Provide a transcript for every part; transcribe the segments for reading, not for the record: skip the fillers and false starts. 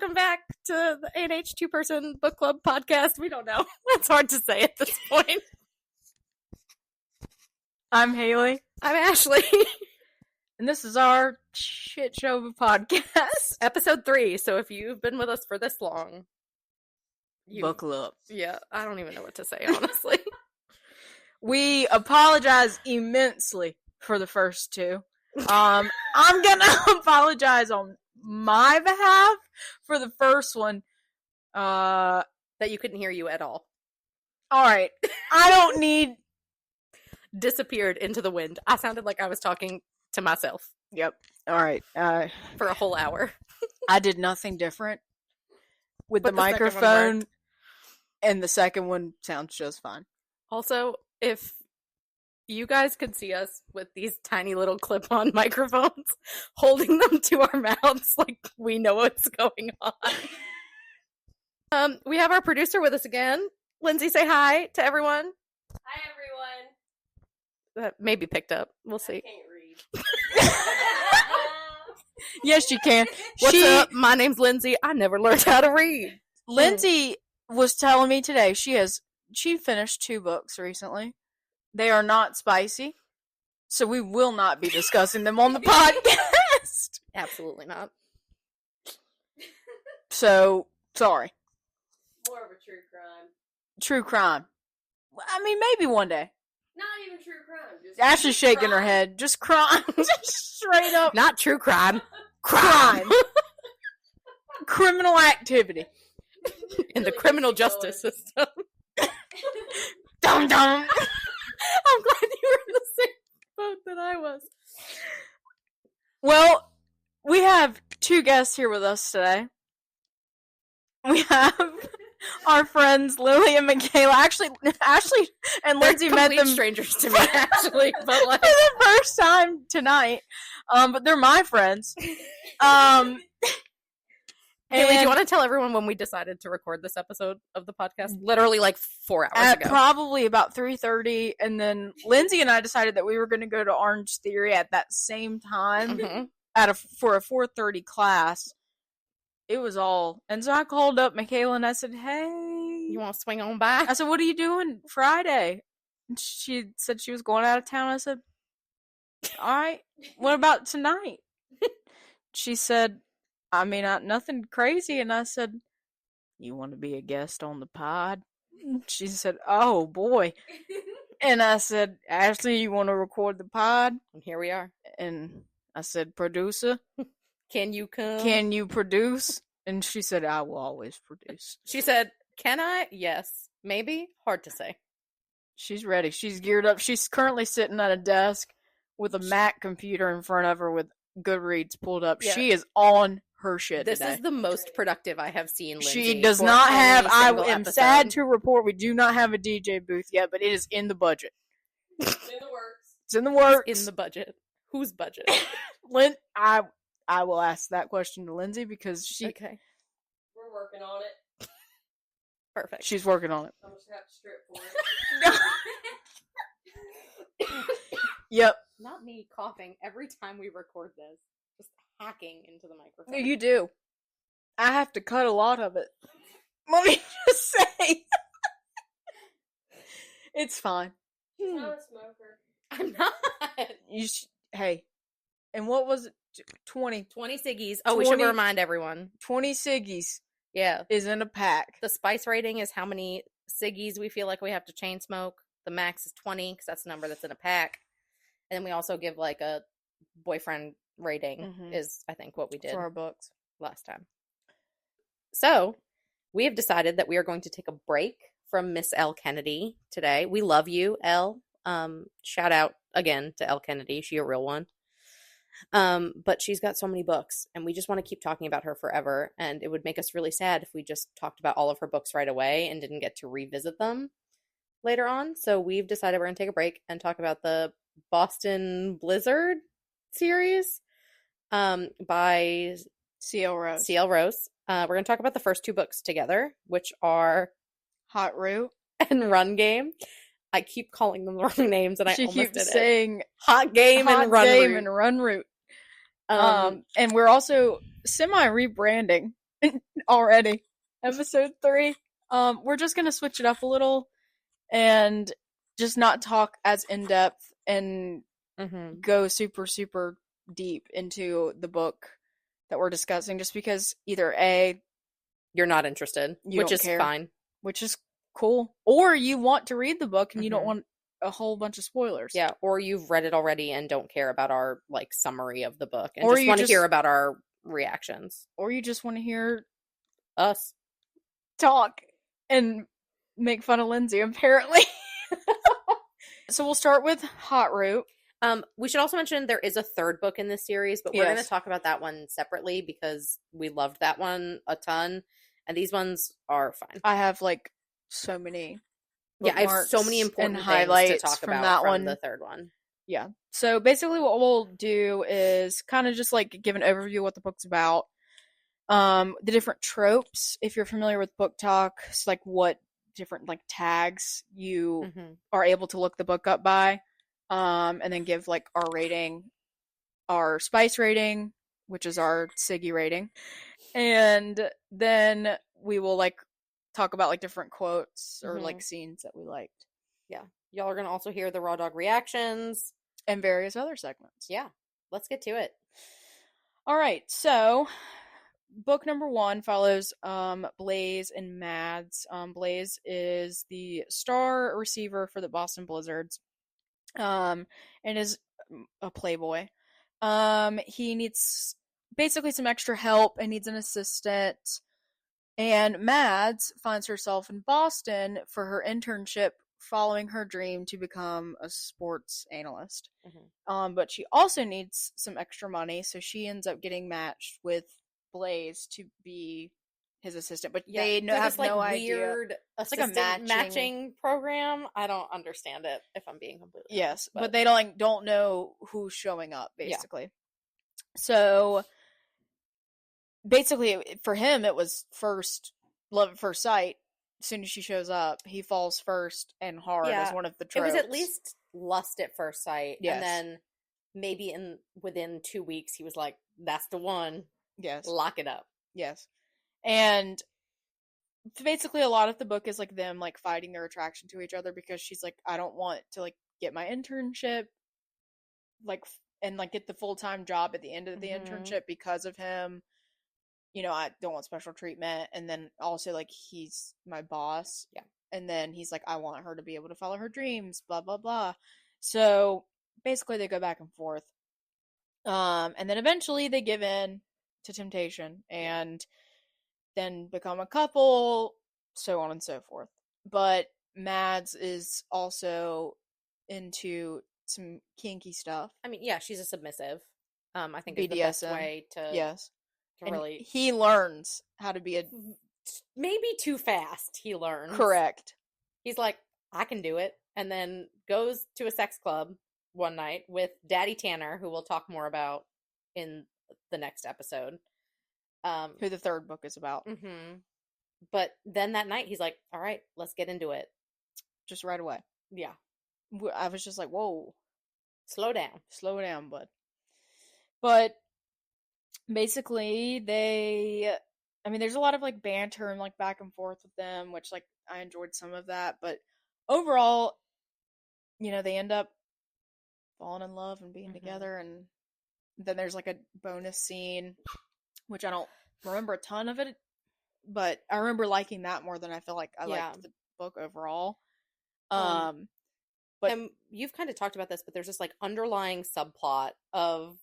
welcome back to the A&H two-person book club podcast. We don't know. It's hard to say at this point. I'm Haley. I'm Ashley. And this is our shit show of a podcast. Episode 3, so if you've been with us for this long... Buckle up. Yeah, I don't even know what to say, honestly. We apologize immensely for the first two. I'm gonna apologize on my behalf for the first one. That you couldn't hear you at all. Alright. I don't need... Disappeared into the wind. I sounded like I was talking to myself. Yep. Alright. For a whole hour. I did nothing different with the microphone. And the second one sounds just fine. Also, if you guys could see us with these tiny little clip-on microphones, holding them to our mouths like we know what's going on. We have our producer with us again. Lindsay, say hi to everyone. Hi, everyone. That may be picked up. We'll see. I can't read. Yes, you can. What's up? My name's Lindsay. I never learned how to read. Lindsay was telling me today she finished 2 books recently. They are not spicy, so we will not be discussing them on the podcast. Absolutely not. So, sorry. More of a true crime. True crime. I mean, maybe one day. Not even true crime. Just Ashley's shaking her crime. head. Just crime. Just straight up. Not true crime. Crime. Criminal activity. In the criminal justice system. Dum dum. I'm glad you were in the same boat that I was. Well, we have 2 guests here with us today. We have our friends Lily and Michaela. Actually, Ashley and Lindsay met them strangers to me, actually, but like for the first time tonight. But they're my friends. Haley, do you want to tell everyone when we decided to record this episode of the podcast? Literally like 4 hours ago. Probably about 3:30, and then Lindsay and I decided that we were going to go to Orange Theory at that same time for a 4:30 class. It was all, and so I called up Michaela and I said, "Hey, you want to swing on by?" I said, "What are you doing Friday?" And she said she was going out of town. I said, "All right, what about tonight?" She said, "I mean, nothing crazy." And I said, "You want to be a guest on the pod?" She said, "Oh boy." And I said, "Ashley, you want to record the pod?" And here we are. And I said, "Producer, can you come? Can you produce?" And she said, "I will always produce." She said, "Can I?" Yes. Maybe? Hard to say. She's ready. She's geared up. She's currently sitting at a desk with a Mac computer in front of her with Goodreads pulled up. Yeah. She is on her shit This today. is the most productive I have seen Lindsay. She does not have, I am sad to report, we do not have a DJ booth yet, but it is in the budget. It's in the works. It's in the works. It's in the budget. Whose budget? I will ask that question to Lindsay because she... Okay. We're working on it. Perfect. She's working on it. I'm just going to have to strip for it. Yep. Not me coughing every time we record this. Just hacking into the microphone. You do. I have to cut a lot of it. Let me just say. It's fine. She's not a smoker. I'm not. Hey. And what was it? 20 ciggies. Oh, 20, we should remind everyone. 20 ciggies. Yeah. Is in a pack. The spice rating is how many ciggies we feel like we have to chain smoke. The max is 20 because that's the number that's in a pack. And then we also give like a boyfriend rating is, I think, what we did for our books last time. So we have decided that we are going to take a break from Miss L. Kennedy today. We love you, Elle. Shout out again to Elle Kennedy. She a real one. But she's got so many books and we just want to keep talking about her forever. And it would make us really sad if we just talked about all of her books right away and didn't get to revisit them later on. So we've decided we're going to take a break and talk about the Boston Blizzard series by C.L. Rose. C.L. Rose. We're going to talk about the first 2 books together, which are Hot Root and Run Game. I keep calling them the wrong names, and I almost did it. She keeps saying Hot Game and Run Root. And we're also semi-rebranding already. Episode 3. We're just gonna switch it up a little and just not talk as in depth and go super, super deep into the book that we're discussing, just because either A, You're not interested, you which don't is care, fine. which is cool, or you want to read the book and you don't want a whole bunch of spoilers. Yeah, or you've read it already and don't care about our like summary of the book and Or just you want to just- hear about our reactions. Or you just want to hear Us. talk and make fun of Lindsay, apparently. So we'll start with Hot Root. We should also mention there is a third book in this series, but we're going to Yes. talk about that one separately because we loved that one a ton, and these ones are fine. I have like so many Yeah, I have so many bookmarks important and things highlights to talk from about that from one. the third one. Yeah. So basically what we'll do is kind of just like give an overview of what the book's about. The different tropes, if you're familiar with book talk, it's like what different like tags you are able to look the book up by. And then give like our rating, our spice rating, which is our Siggy rating. And then we will like talk about like different quotes or like scenes that we liked. Yeah. Y'all are going to also hear the Raw Dog reactions. And various other segments. Yeah. Let's get to it. All right. So, book number 1 follows Blaze and Mads. Blaze is the star receiver for the Boston Blizzards. And is a playboy. He needs basically some extra help and needs an assistant. And Mads finds herself in Boston for her internship following her dream to become a sports analyst. But she also needs some extra money, so she ends up getting matched with Blaze to be his assistant. But they have no idea. Weird It's like a matching program. I don't understand it, if I'm being completely honest. But they don't know who's showing up, basically. Yeah. So basically, for him, it was love at first sight. As soon as she shows up, he falls first and hard as one of the tropes. It was at least lust at first sight. Yes. And then maybe within 2 weeks, he was like, that's the one. Yes. Lock it up. Yes. And basically a lot of the book is like them like fighting their attraction to each other, because she's like, I don't want to like get my internship like and like get the full-time job at the end of the internship because of him. You know, I don't want special treatment. And then also like he's my boss. Yeah. And then he's like, I want her to be able to follow her dreams, blah blah blah. So basically they go back and forth. And then eventually they give in to temptation and then become a couple, so on and so forth. But Mads is also into some kinky stuff. I mean, yeah, she's a submissive. I think BDSM. is the best way to and really. He learns how to be maybe too fast. He learns. Correct. He's like, I can do it, and then goes to a sex club one night with Daddy Tanner, who we'll talk more about in the next episode. Who the third book is about. But then that night, he's like, all right, let's get into it. Just right away. Yeah. I was just like, whoa. Slow down. Slow down, bud. But basically, there's a lot of like banter and like back and forth with them, which like I enjoyed some of that. But overall, you know, they end up falling in love and being together. And then there's like a bonus scene, which I don't remember a ton of it, but I remember liking that more than I feel like I liked the book overall. But and you've kind of talked about this, but there's this like underlying subplot of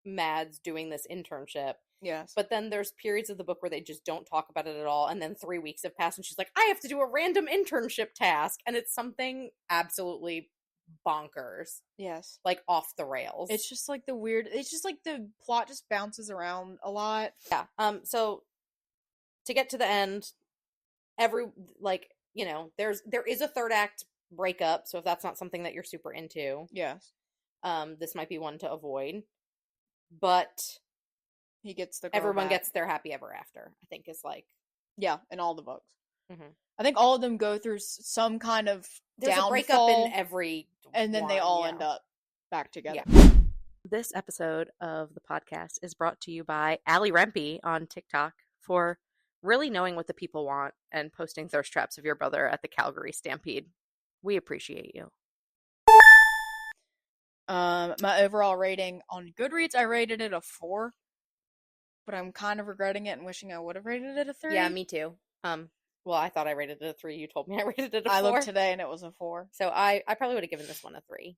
Mads doing this internship. Yes. But then there's periods of the book where they just don't talk about it at all, and then 3 weeks have passed and she's like, I have to do a random internship task, and it's something absolutely bonkers. Yes. Like off the rails. It's just like the plot just bounces around a lot. Yeah. So to get to the end, there is a third act breakup, so if that's not something that you're super into, yes, this might be one to avoid. But he gets everyone gets their happy ever after, I think is like, in all the books. I think all of them go through some kind of there's downfall, a breakup in every and then they all end up back together. This episode of the podcast is brought to you by Allie Rempe on TikTok for really knowing what the people want and posting thirst traps of your brother at the Calgary Stampede. We appreciate you. My overall rating on Goodreads, I rated it a 4, but I'm kind of regretting it and wishing I would have rated it a 3. Yeah, me too. Well, I thought I rated it a 3. You told me I rated it a 4. I looked today and it was a 4. So I probably would have given this one a 3.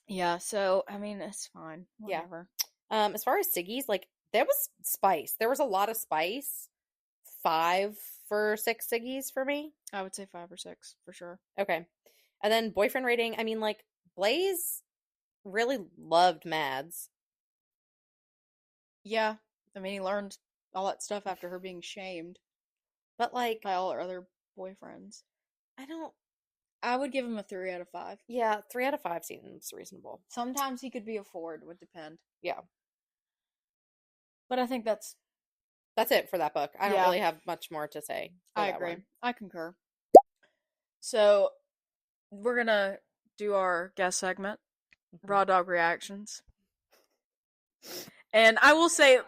Yeah, so I mean it's fine. Whatever. Yeah. As far as Siggy's, like there was spice. There was a lot of spice. 5 for 6 Siggy's for me. I would say 5 or 6 for sure. Okay. And then boyfriend rating, I mean, like, Blaze really loved Mads. Yeah. I mean, he learned all that stuff after her being shamed But, like, by all her other boyfriends. I would give him a 3 out of 5. yeah, 3 out of 5 seems reasonable. Sometimes he could be a 4, it would depend. Yeah. But I think that's it for that book. I don't really have much more to say. I agree. I concur. So, we're gonna do our guest segment, Raw Dog Reactions. And I will say,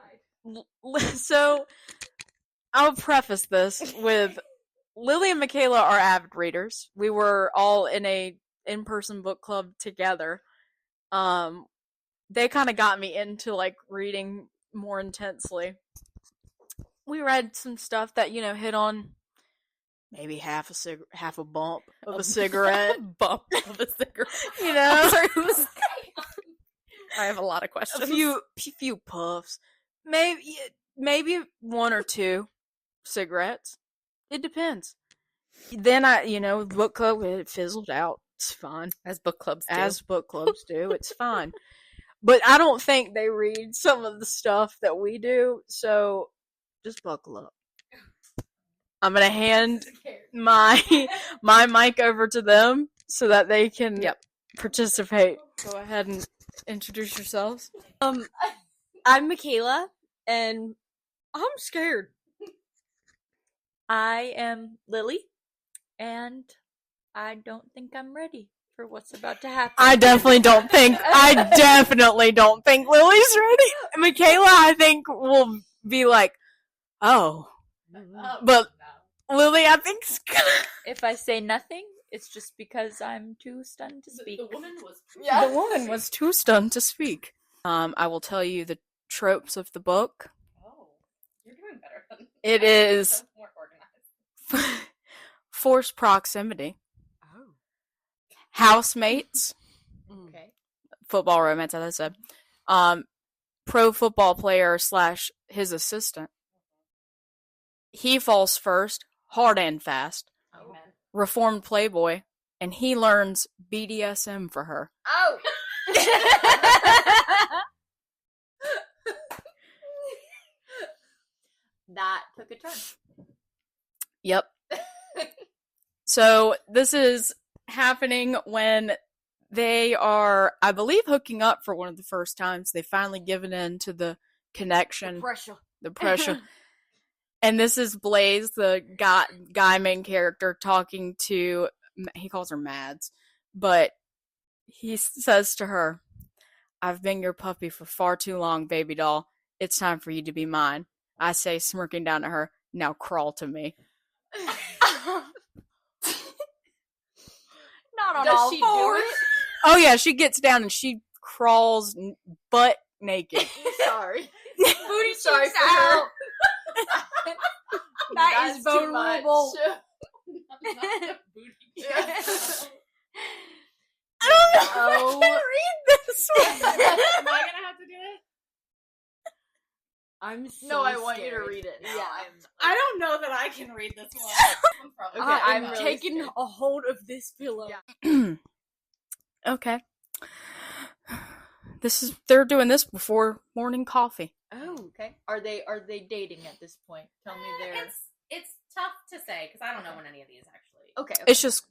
so, I'll preface this with, Lily and Michaela are avid readers. We were all in a in-person book club together. They kind of got me into, like, reading more intensely. We read some stuff that, hit on maybe half a bump of a cigarette. Bump of a cigarette. I'm sorry, I have a lot of questions. a few puffs. Maybe 1 or 2 cigarettes. It depends. Then book club, it fizzled out. It's fine. As book clubs do. It's fine. But I don't think they read some of the stuff that we do, so just buckle up. I'm gonna hand my mic over to them so that they can participate. Go ahead and introduce yourselves. I'm Michaela, and I'm scared. I am Lily, and I don't think I'm ready for what's about to happen. I definitely don't think Lily's ready. Michaela, I think, will be like, oh. But Lily, I think, If I say nothing, it's just because I'm too stunned to speak. The woman was. the woman was too stunned to speak. I will tell you the tropes of the book. Oh, you're doing better than. It is More organized. forced proximity, Oh. housemates, Okay. football romance, as I said, pro football player / his assistant. He falls first, hard and fast. Oh. Reformed playboy, and he learns BDSM for her. Oh. That took a turn. Yep. So this is happening when they are, I believe, hooking up for one of the first times. They finally given in to the connection, the pressure. And this is Blaze, the guy main character, talking to, he calls her Mads, but he says to her, "I've been your puppy for far too long, baby doll. It's time for you to be mine." I say, smirking down at her, "Now crawl to me." Not on Does all she fours. do it? Oh yeah, she gets down and she crawls butt naked. Sorry. Booty Sorry cheeks for her. out. That is That's too vulnerable. much. Not the booty cheeks. I don't know Oh. if I can read this one. Am I gonna have to do it? I'm so No, I want you to scared. read it now. Yeah. I don't know that I can read this one. I'm probably Okay, I'm I'm really taking scared. a hold of this pillow. Yeah. Okay. They're doing this before morning coffee. Oh, okay. Are they dating at this point? Tell me their. It's tough to say because I don't know when any of these actually. Okay. It's just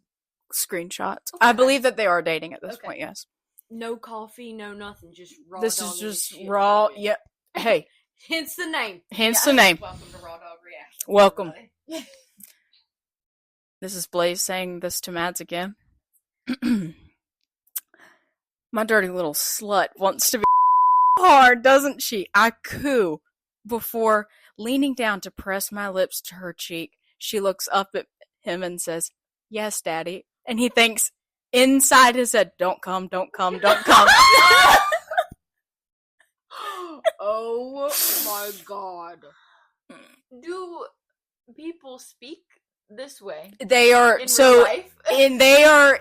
screenshots. I believe that they are dating at this Okay. point, yes. No coffee, no nothing, just raw. This dog is and just shit. raw. Yep. Hey, Hence the name. hence the name. Welcome to Raw Dog Reaction. Welcome. This is Blaze saying this to Mads again. My dirty little slut wants to be hard, doesn't she? I coo before, Leaning down to press my lips to her cheek, she looks up at him and says, "Yes, Daddy." And he thinks inside his head, "Don't come, don't come, don't come." Oh my god. Do people speak this way They are in so real life? and they are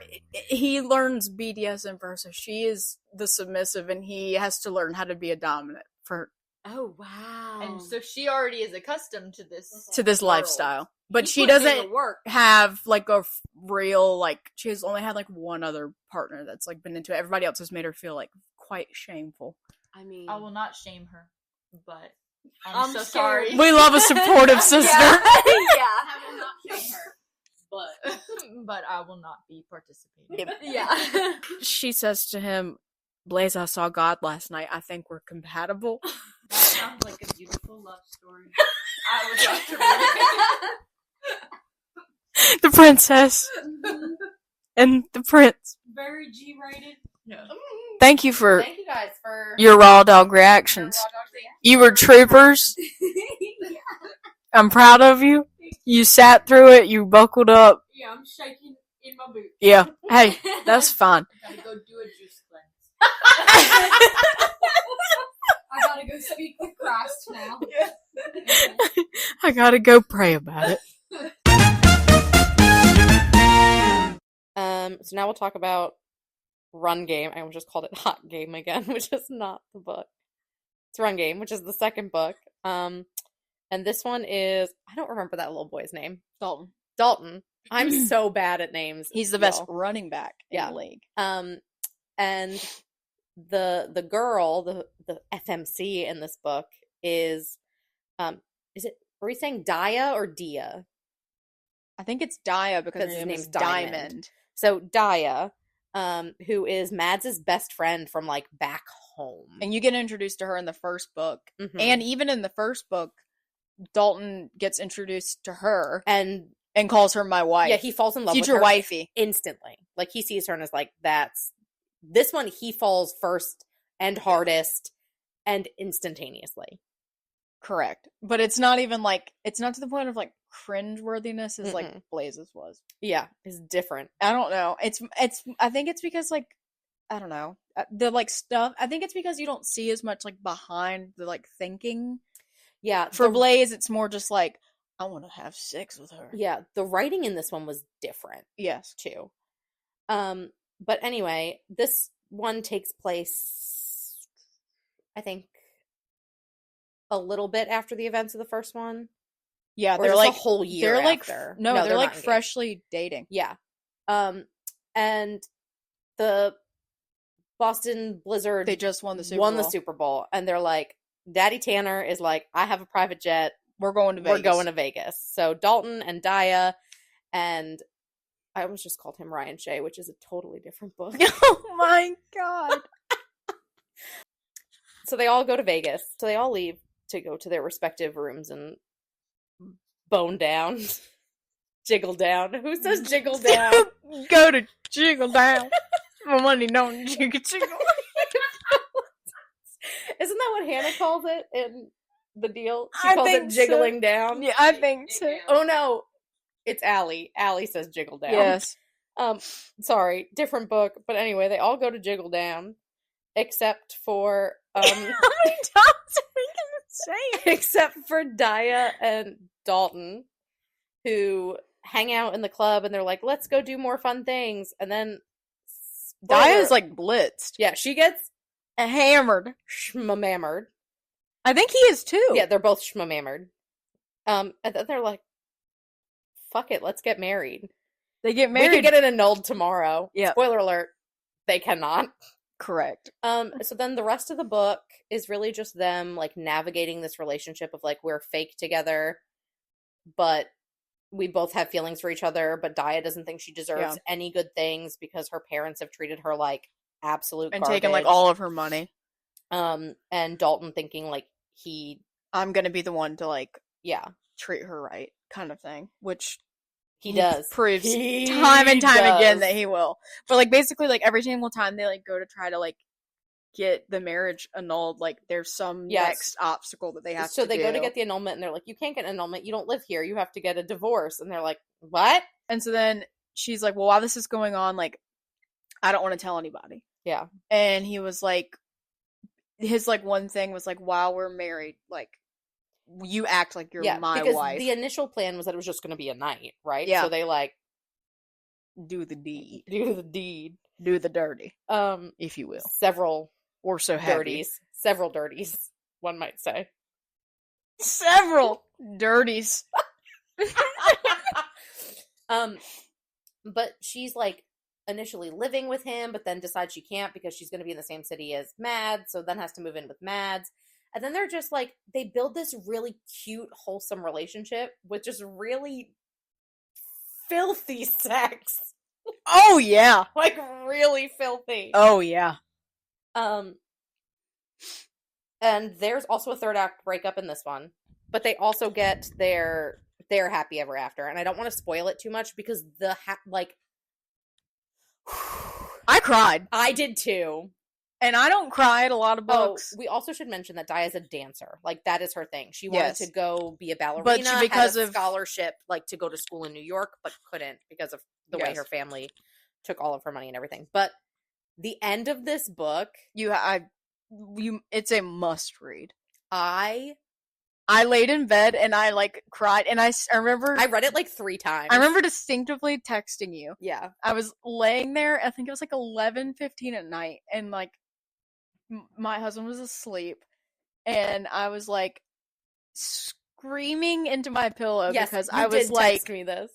he learns BDSM first, so she is the submissive and he has to learn how to be a dominant for Oh wow. And so she already is accustomed to this world. lifestyle. But He she puts in the doesn't work. have like a real like she has only had like one other partner that's like been into it. Everybody else has made her feel like quite shameful. I mean, I will not shame her, but I'm so scared. sorry. We love a supportive sister. Yeah. I will not shame her. But But I will not be participating. yeah. She says to him, "Blaze, I saw God last night. I think we're compatible." That sounds like a beautiful love story. I would love to read it. The princess and the prince. Very G-rated. Yeah. Thank you for thank you guys for your raw dog reactions. You were troopers. I'm proud of you. You sat through it. You buckled up. Yeah, I'm shaking in my boots. Yeah. Hey, that's fine. Gotta go do a juice cleanse. I gotta go speak with Christ now. I gotta go pray about it. So now we'll talk about Run Game. I almost just called it Hot Game again, which is not the book. It's Run Game, which is the second book. And this one is, I don't remember that little boy's name. Dalton. Dalton. I'm so bad at names. He's the best y'all. running back in Yeah. the league. And the girl, the FMC in this book is are we saying Dia or Dia? I think it's Dia because her His name name's is Diamond. Diamond. So Dia, who is Mads' best friend from like back home. And you get introduced to her in the first book. Mhm. And even in the first book, Dalton gets introduced to her and calls her my wife. yeah, he falls in love Future with her wifey. instantly. Like he sees her and is like, that's this one. He falls first and hardest and instantaneously. Correct. But it's not even like, it's not to the point of like cringeworthiness as like Blaze's was. Yeah, it's different. I don't know. I think it's because like, I don't know. The like stuff, I think it's because you don't see as much like behind the like thinking. Yeah, For Blaze, it's more just like, I want to have sex with her. yeah, the writing in this one was different Yes. too. But anyway, this one takes place, I think, a little bit after the events of the first one. Yeah, Or they're just like a whole year They're like after. no, they're not like engaged. freshly dating. Yeah. And the Boston Blizzard They just won the Super won Bowl. the Super Bowl, and they're like, Daddy Tanner is like, I have a private jet. We're going to Vegas. We're going to Vegas. So Dalton and Dia, and I almost just called him Ryan Shea, which is a totally different book. Oh my god. So they all go to Vegas. So they all leave to go to their respective rooms and bone down. Jiggle down. Who says jiggle down? Go to jiggle down. My money don't jiggle jiggle. Isn't that what Hannah calls it in the deal? She I calls it think so. jiggling down. Yeah, I think so. Oh no, it's Allie. Allie says jiggle down. Yes. Sorry, different book. But anyway, they all go to jiggle down, except for How many times are we gonna say it? except for Dia and Dalton, who hang out in the club and they're like, let's go do more fun things. And then Dia's like blitzed. yeah, she gets Hammered. shmammered. I think he is too. Yeah, they're both shmammered. And then they're like, fuck it, let's get married. They get We married. could get it annulled tomorrow. Yep. Spoiler alert, they cannot. Correct. So then the rest of the book is really just them like navigating this relationship of like we're fake together, but we both have feelings for each other, but Dia doesn't think she deserves any good things because her parents have treated her like absolute And garbage. taken like all of her money. And Dalton thinking like I'm gonna be the one to like yeah, treat her right, kind of thing. Which he does. proves He time and time again does. that he will. But like basically like every single time they like go to try to like get the marriage annulled. Like, there's some Yes. next obstacle that they have So to they do. go to get the annulment, and they're like, "You can't get an annulment. You don't live here. You have to get a divorce." And they're like, "What?" And so then she's like, well, while this is going on, like, I don't want to tell anybody. Yeah. And he was like, his, like, one thing was like, while we're married, like, you act like you're my because wife. the initial plan was that it was just going to be a night, right? Yeah. So they like Do the deed. do the deed. Do the dirty, if you will. Several Or so heavy. dirties. Several dirties, one might say. Several dirties. But she's like initially living with him, but then decides she can't because she's going to be in the same city as Mads, so then has to move in with Mads. And then they're just like, they build this really cute, wholesome relationship with just really filthy sex. Oh, yeah. Like, really filthy. Oh, yeah. And there's also a third act breakup in this one, but they also get their happy ever after. And I don't want to spoil it too much because I cried. I did too. And I don't cry at a lot of books. We also should mention that Di is a dancer. Like, that is her thing. She wanted to go be a ballerina, But because had a of scholarship, like, to go to school in New York, but couldn't because of the way her family took all of her money and everything. But the end of this book, it's a must read. I laid in bed and I, like, cried. And I remember... I read it, like, 3 times. I remember distinctively texting you. Yeah. I was laying there, I think it was, like, 11:15 at night, and, like, my husband was asleep, and I was, like, screaming into my pillow because I was like, text me this.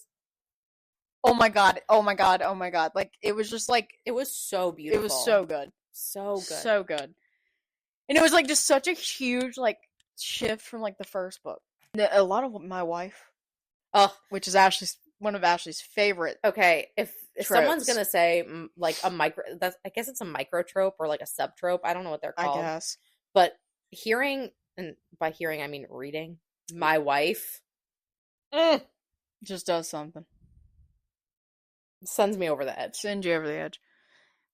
oh my god, oh my god, oh my god. Like, it was just, like... It was so beautiful. It was so good. So good. So good. And it was, like, just such a huge, like, shift from, like, the first book. A lot of My Wife, which is one of Ashley's favorite. Okay, if someone's tropes. gonna say like a micro, I guess it's a micro trope or like a sub trope. I don't know what they're called. I guess. But hearing, and by hearing I mean reading, My Wife just does something. Sends me over the edge. Send you over the edge.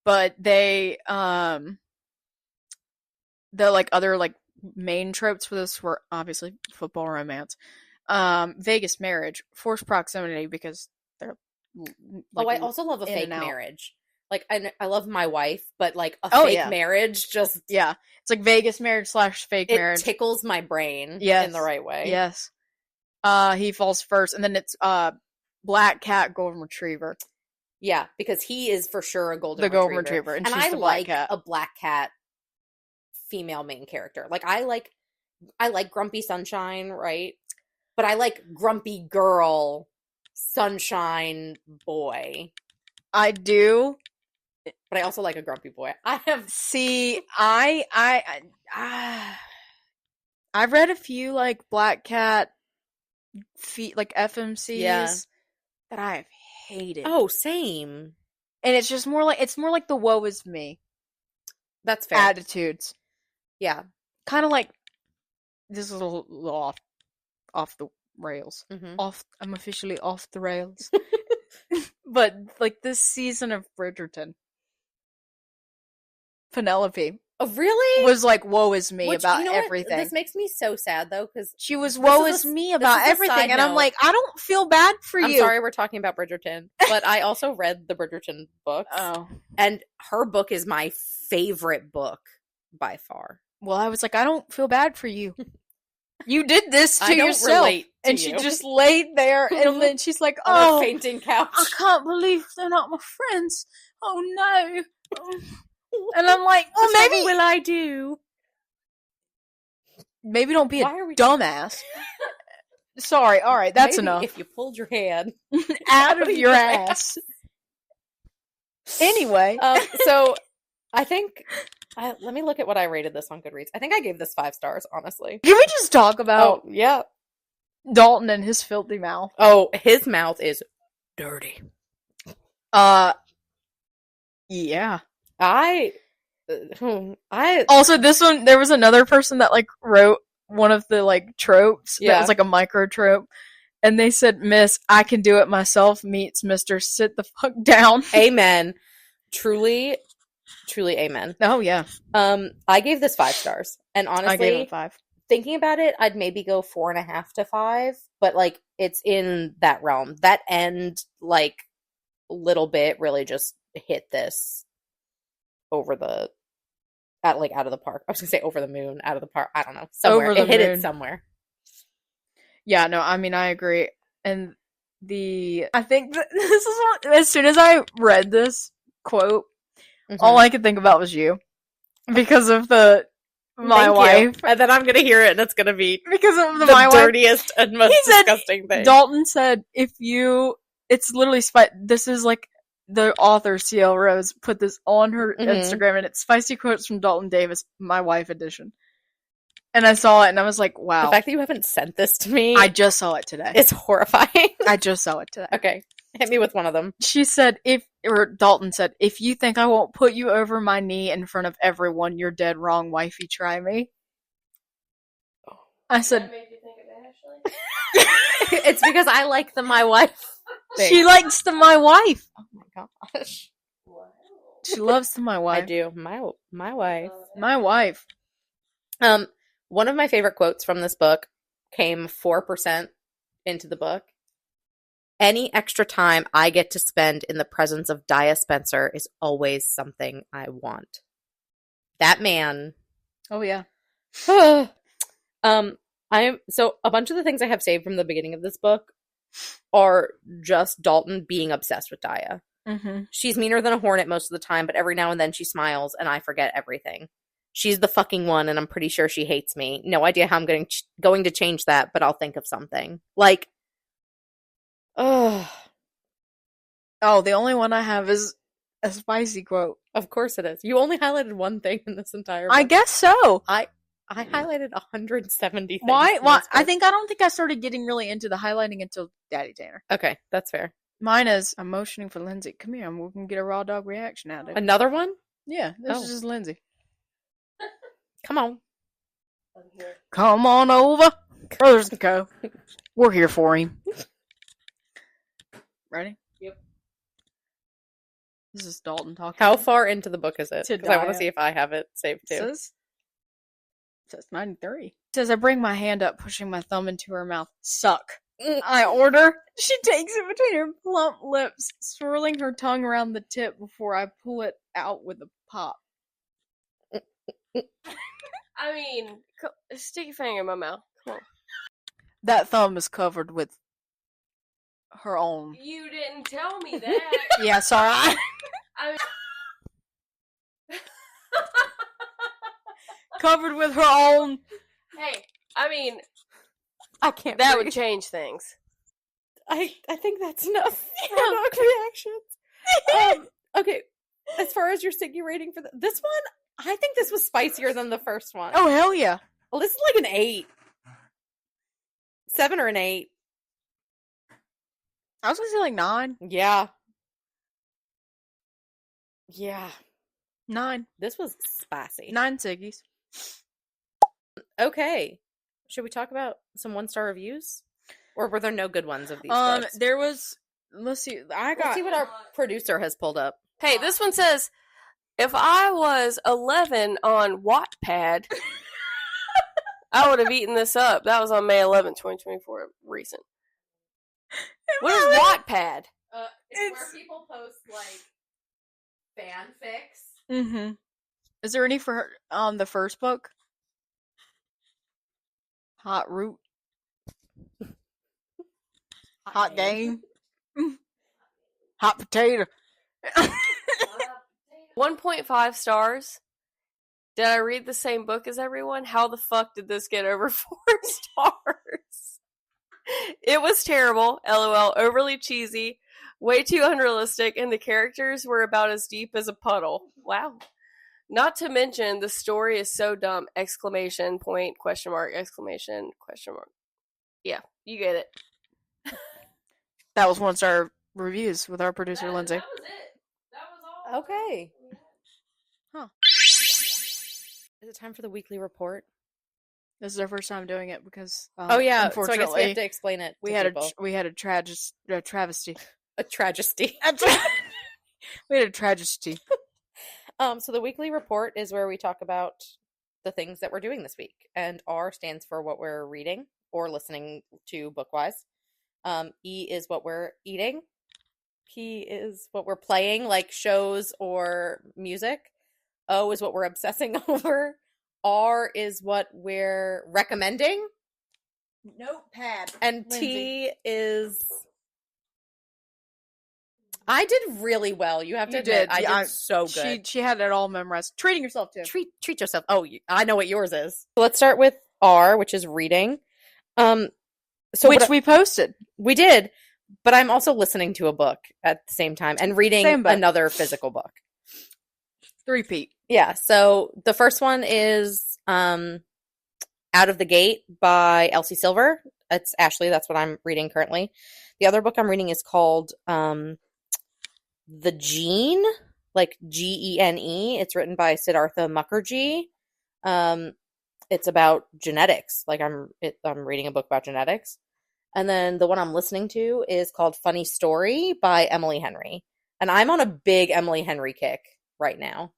But they the like other like main tropes for this were obviously football romance, Vegas marriage, forced proximity because they're like, I also love a fake marriage. Like I love My Wife, but like a fake marriage just it's like Vegas marriage / fake marriage. It tickles my brain in the right way. Yes. He falls first, and then it's black cat golden retriever. Yeah, because he is for sure a golden retriever, and she's I the black like cat. a black cat female main character. Like I like Grumpy Sunshine, right? But I like Grumpy Girl, Sunshine Boy. I do, but I also like a Grumpy Boy. I've read a few like black cat like FMCs that I've hated. Oh, same. And it's just more like the woe is me. That's fair. Attitudes. Yeah. Kind of like this is a little off the rails. Mm-hmm. I'm officially off the rails. But like this season of Bridgerton, Penelope. Oh, really? Was like woe is me about everything. This makes me so sad though, because she was woe is me about everything, and I'm like, I don't feel bad for you. I'm sorry we're talking about Bridgerton, but I also read the Bridgerton books. Oh, and her book is my favorite book by far. Well, I was like, I don't feel bad for you. You did this to yourself, and she just laid there, and then she's like, "Oh, on a fainting couch. I can't believe they're not my friends. Oh no." And I'm like, well, maybe what will I do? Maybe don't be a dumbass. Sorry, all right, that's enough. If you pulled your hand out of your ass. Anyway, so I think let me look at what I rated this on Goodreads. I think I gave this 5 stars, honestly. Can we just talk about Dalton and his filthy mouth? Oh, his mouth is dirty. Yeah. I also, this one, there was another person that like wrote one of the like tropes that was like a micro trope, and they said, "Miss, I can do it myself meets Mr. Sit the fuck down." Amen. Truly, truly amen. Oh yeah, I gave this 5 stars, and I gave honestly, it 5. thinking about it, I'd maybe go 4.5 to 5, but like it's in that realm. That end, like, little bit really just hit this over the out of the park. I was gonna say over the moon, out of the park. I don't know. Somewhere. Over the It hit it moon. somewhere. Yeah, no, I mean I agree. And I think that this is what, as soon as I read this quote, all I could think about was you because of my Thank you. wife. And then I'm gonna hear it, and it's gonna be Because of the my wife. dirtiest and most He said- disgusting thing. Dalton said, it's literally this is like the author CL Rose put this on her Mhm. Instagram, and it's spicy quotes from Dalton Davis, my wife edition. And I saw it, and I was like, wow. The fact that you haven't sent this to me, I just saw it today. it's horrifying. I just saw it today. Okay, hit me with one of them. She said, Dalton said, if you think I won't put you over my knee in front of everyone, you're dead wrong, wifey, try me. I said, That made you think of Ashley? It's because I like my wife thing. she likes my wife. Oh my gosh, Wow. She loves my wife. I do. My wife. My wife. One of my favorite quotes from this book came 4% into the book. Any extra time I get to spend in the presence of Dia Spencer is always something I want. That man. Oh yeah. So a bunch of the things I have saved from the beginning of this book are just Dalton being obsessed with Dia. Mm-hmm. She's meaner than a hornet most of the time, but every now and then she smiles and I forget everything. She's the fucking one, and I'm pretty sure she hates me. No idea how I'm going to change that, but I'll think of something. Like, oh, The only one I have is a spicy quote. of course it is. You only highlighted one thing in this entire book. I guess so. I highlighted 170 things. Why? in Why? this I book. don't think I started getting really into the highlighting until Daddy Tanner. Okay, that's fair. Mine is, I'm motioning for Lindsay. Come here, and we can get a raw dog reaction out of it. Another one? Yeah, this Oh. is just Lindsay. Come on. I'm here. Come on over. Brothers and Co. We're here for him. Ready? Yep. This is Dalton talking. How far into the book is it? To Because I want to Dia. see if I have it saved It too. says 93. It says, I bring my hand up, pushing my thumb into her mouth. Suck. Mm. I order. She takes it between her plump lips, swirling her tongue around the tip before I pull it out with a pop. I mean, stick your finger in my mouth. Come on. That thumb is covered with her own. You didn't tell me that. Yeah, sorry. I mean, Covered with her own. hey, I mean, I can't. that breathe. would change things. I think that's enough for dog reactions. Okay, as far as your sticky rating for this one, I think this was spicier than the first one. Oh, hell yeah. Well, this is like an 8. 7 or an 8. I was gonna say like 9. Yeah. Yeah. 9. This was spicy. 9 ciggies. Okay. Should we talk about some 1-star reviews? Or were there no good ones of these books? There was. Let's see. Let's see what our producer has pulled up. Hey, this one says, if I was 11 on Wattpad, I would have eaten this up. That was on May 11, 2024. Recent. What is Wattpad? It's where people post, like, fanfics. Mm-hmm. Is there any for her on the first book? Hot root. Hot game. Hot potato. 1.5 stars. Did I read the same book as everyone? How the fuck did this get over 4 stars? It was terrible, lol, overly cheesy, way too unrealistic, and the characters were about as deep as a puddle. Wow. Not to mention, the story is so dumb, exclamation point, question mark, exclamation, question mark. Yeah, you get it. That was 1-star reviews with our producer, Lindsay. That was it. That was all. Okay. Huh. Is it time for the weekly report? This is our first time doing it because, Oh, yeah. So I guess unfortunately, we have to explain it we to had people. we had a travesty. A tragedy. We had a tragedy. So the weekly report is where we talk about the things that we're doing this week, and R stands for what we're reading or listening to book-wise. E is what we're eating. P is what we're playing, like shows or music. O is what we're obsessing over. R is what we're recommending. Notepad. And T is... I did really well. You have to admit, I did so good. She had it all memorized. Treating yourself too. Treat yourself. Oh, I know what yours is. So let's start with R, which is reading. Which we posted. We did, but I'm also listening to a book at the same time and reading another physical book. Repeat. Yeah. So the first one is Out of the Gate by Elsie Silver. It's Ashley. That's what I'm reading currently. The other book I'm reading is called The Gene, like Gene. It's written by Siddhartha Mukherjee. It's about genetics. Like I'm reading a book about genetics. And then the one I'm listening to is called Funny Story by Emily Henry. And I'm on a big Emily Henry kick right now.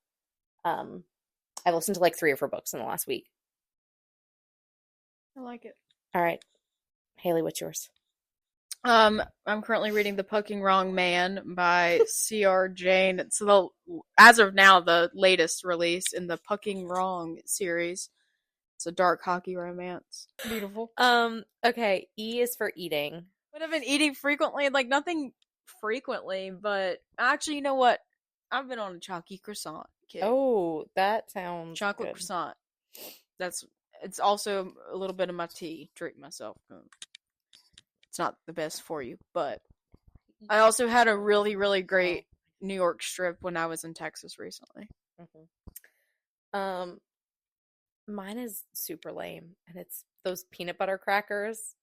I've listened to like 3 of her books in the last week. I like it. All right. Haley, what's yours? I'm currently reading The Pucking Wrong Man by C.R. Jane. It's as of now the latest release in the Pucking Wrong series. It's a dark hockey romance. Beautiful. Okay, E is for eating. What I've been eating frequently, like nothing frequently, but actually, you know what? I've been on a chalky croissant kick. Oh, that sounds chocolate good. Croissant. It's also a little bit of my tea. Drink myself. It's not the best for you, but I also had a really, really great New York strip when I was in Texas recently. Mm-hmm. Mine is super lame, and it's those peanut butter crackers,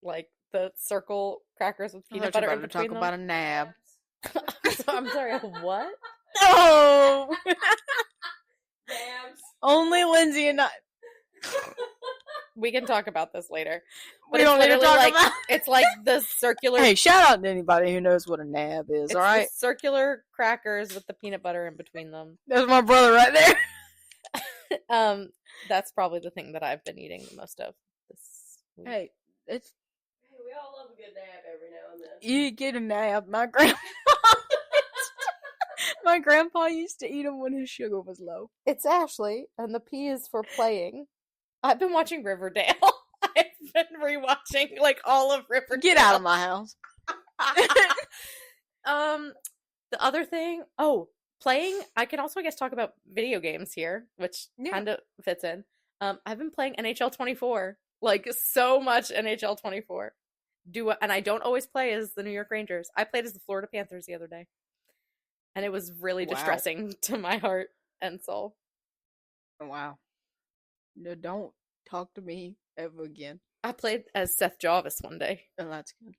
like the circle crackers with peanut butter in between them. Talk about a nab. I'm sorry, what? No! Nabs. Only Lindsay and I. We can talk about this later. But we don't need to talk about it's like the circular. Hey, shout out to anybody who knows what a nab is, it's alright? Circular crackers with the peanut butter in between them. That's my brother right there. That's probably the thing that I've been eating the most of this week. Hey, We all love a good nab every now and then. you get a nab. My grandpa used to eat them when his sugar was low. It's Ashley, and the P is for playing. I've been watching Riverdale. I've been rewatching like all of Riverdale. Get out of my house. The other thing, playing. I can also, I guess, talk about video games here, which kind of fits in. I've been playing NHL 24, like so much NHL 24. And I don't always play as the New York Rangers. I played as the Florida Panthers the other day, and it was really distressing to my heart and soul. Wow. No, don't talk to me ever again. I played as Seth Jarvis one day. Oh, that's good.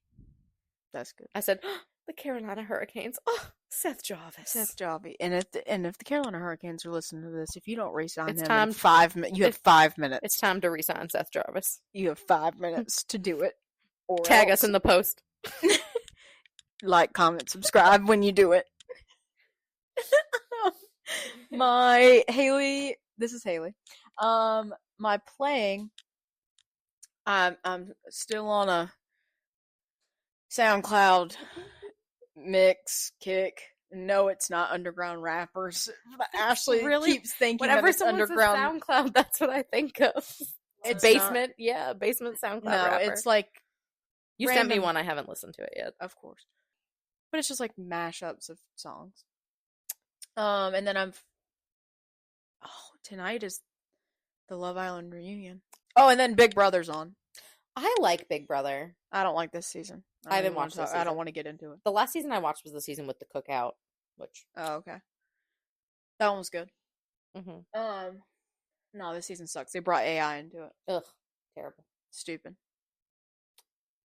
That's good. I said, the Carolina Hurricanes. Oh, Seth Jarvis. Seth Jarvis. And if the Carolina Hurricanes are listening to this, if you don't re-sign It's him time- in 5 minutes, you have 5 minutes. It's time to re-sign Seth Jarvis. You have 5 minutes to do it. Or Tag else. us in the post. Like, comment, subscribe when you do it. This is Haley. My playing, I'm still on a SoundCloud mix kick. No, it's not underground rappers. But Ashley really- keeps thinking Whenever that it's someone underground. says SoundCloud, that's what I think of. It's basement, basement SoundCloud No, rapper. it's like You sent me random- one. I haven't listened to it yet. Of course. But it's just like mashups of songs. And then tonight is the Love Island reunion. Oh, and then Big Brother's on. I like Big Brother. I don't like this season. I haven't even wanna watched this talk- I don't season. want to get into it. The last season I watched was the season with the cookout, which. Oh, okay. That one was good. Mm-hmm. No, this season sucks. They brought AI into it. Ugh, terrible. Stupid.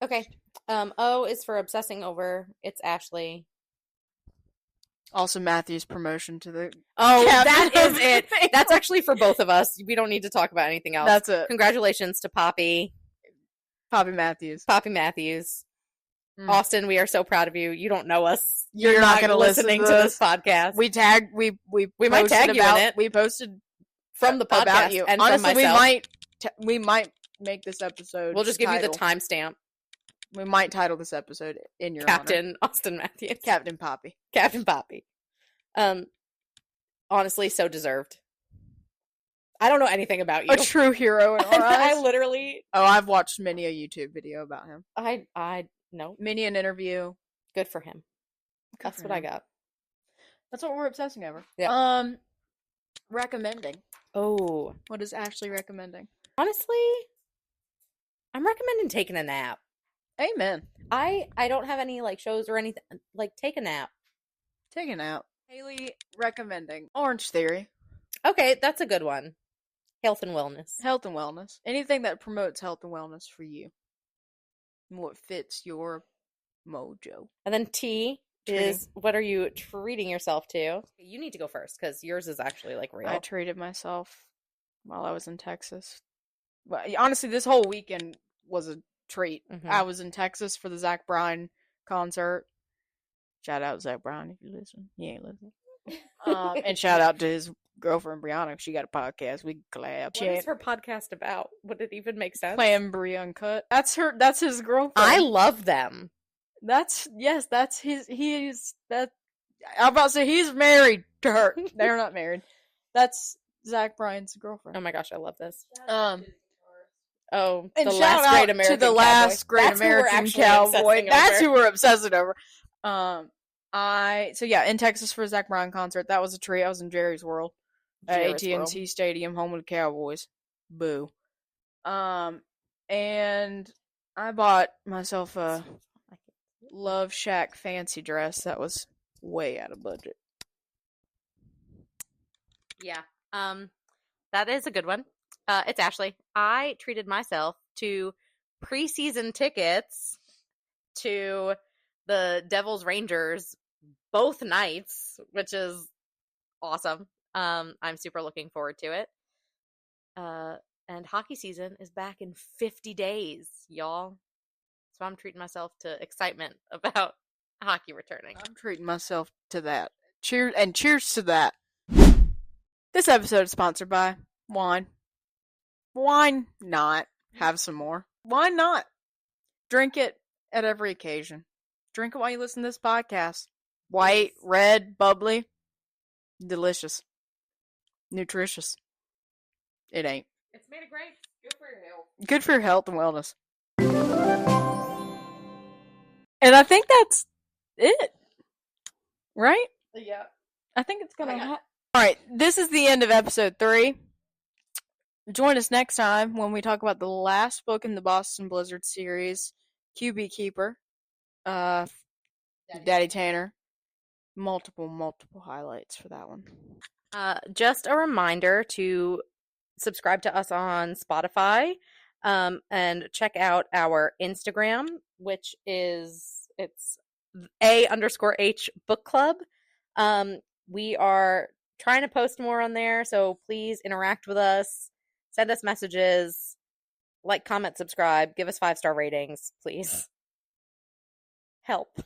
Okay. O is for obsessing over. It's Ashley. Also, Matthew's promotion to the. Oh, captain that of is the it. thing. That's actually for both of us. We don't need to talk about anything else. That's it. Congratulations to Poppy Poppy Matthews. Matthews. Austin, we are so proud of you. You don't know us. You're not going to listening to this podcast. We might tag you in it. We posted from the podcast about you. and Honestly, from myself. we might make this episode. We'll just give you the timestamp. We might title this episode in your Captain honor. Austin Matthews. Captain Poppy. Captain Poppy. Honestly, so deserved. I don't know anything about you. A true hero in our eyes. I literally. Oh, I've watched many a YouTube video about him. I know. Many an interview. Good for him. That's what I got. That's what we're obsessing over. Yeah. Recommending. Oh. What is Ashley recommending? Honestly, I'm recommending taking a nap. Amen. I don't have any like shows or anything. Like, take a nap. Take a nap. Haley recommending Orange Theory. Okay, that's a good one. Health and wellness. Health and wellness. Anything that promotes health and wellness for you. What fits your mojo. And then T is, what are you treating yourself to? You need to go first because yours is actually like real. I treated myself while I was in Texas. Well, honestly, this whole weekend was a treat. Mm-hmm. I was in Texas for the Zach Bryan concert. Shout out Zach Bryan if you listen. He ain't listening. And shout out to his girlfriend Brianna. She got a podcast. We collab. What is her podcast about? Would it even make sense? Plan Brie Uncut. That's his girlfriend. I love them. That's his. He is that. I'm about to say he's married to her. They're not married. That's Zach Bryan's girlfriend. Oh my gosh, I love this. And the shout last out great American to the cowboy. last great That's who we're American actually cowboy. obsessing That's over. who we're obsessing over. In Texas for a Zach Bryan concert. That was a treat. I was in Jerry's World at Jerry's AT&T World. Stadium, home of the Cowboys. Boo. And I bought myself a Love Shack fancy dress that was way out of budget. Yeah. That is a good one. It's Ashley. I treated myself to preseason tickets to the Devils Rangers both nights, which is awesome. I'm super looking forward to it. And hockey season is back in 50 days, y'all. So I'm treating myself to excitement about hockey returning. I'm treating myself to that. Cheers to that. This episode is sponsored by wine. Why not have some more? Why not? Drink it at every occasion. Drink it while you listen to this podcast. White, red, bubbly. Delicious. Nutritious. It ain't. It's made of grapes. Good for your health. Good for your health and wellness. And I think that's it. Right? Yeah. I think it's gonna happen. Alright, this is the end of episode 3. Join us next time when we talk about the last book in the Boston Blizzard series, QB Keeper. Daddy Tanner. Multiple highlights for that one. Just a reminder to subscribe to us on Spotify, and check out our Instagram, which is it's _H book club. We are trying to post more on there, so please interact with us, send us messages, like, comment, subscribe, give us 5-star ratings, please. Help.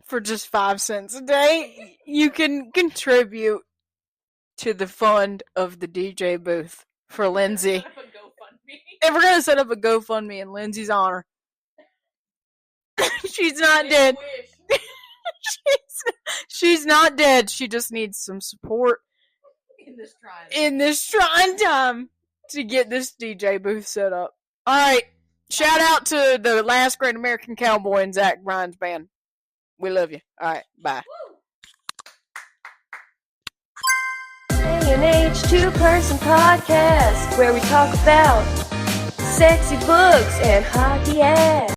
For just 5 cents a day, you can contribute to the fund of the DJ booth for Lindsay. And we're going to set up a GoFundMe in Lindsay's honor. She's not dead. She's not dead. She just needs some support in this trying time to get this DJ booth set up. Alright. Shout out to the last great American cowboy in Zach Bryan's band. We love you. Alright, bye. An Age 2-person podcast where we talk about sexy books and hockey ass.